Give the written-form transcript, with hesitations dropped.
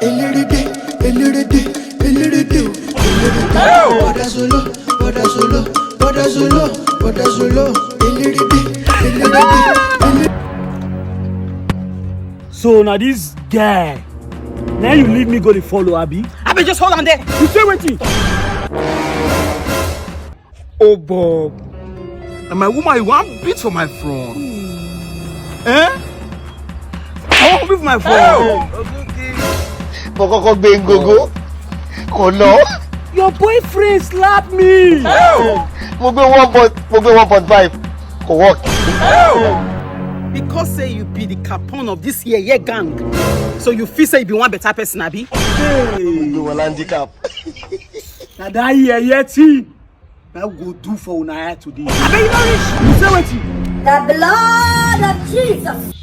So now this guy, now you leave me go to follow Abi. Abi, just hold on there. You say wetin? Oh Bob, and my woman, you want beat for my front? Eh? I want beat for my front. Bokoko bengogo, kono. Your boyfriend slapped me. Mo gbé 1.5, go work. Because say you be the capon of this year gang. So you feel say you be one better person, Abi? You will handicap. Now that year team, that go do for una today. Abi, you know this. You say wetin? The blood of Jesus.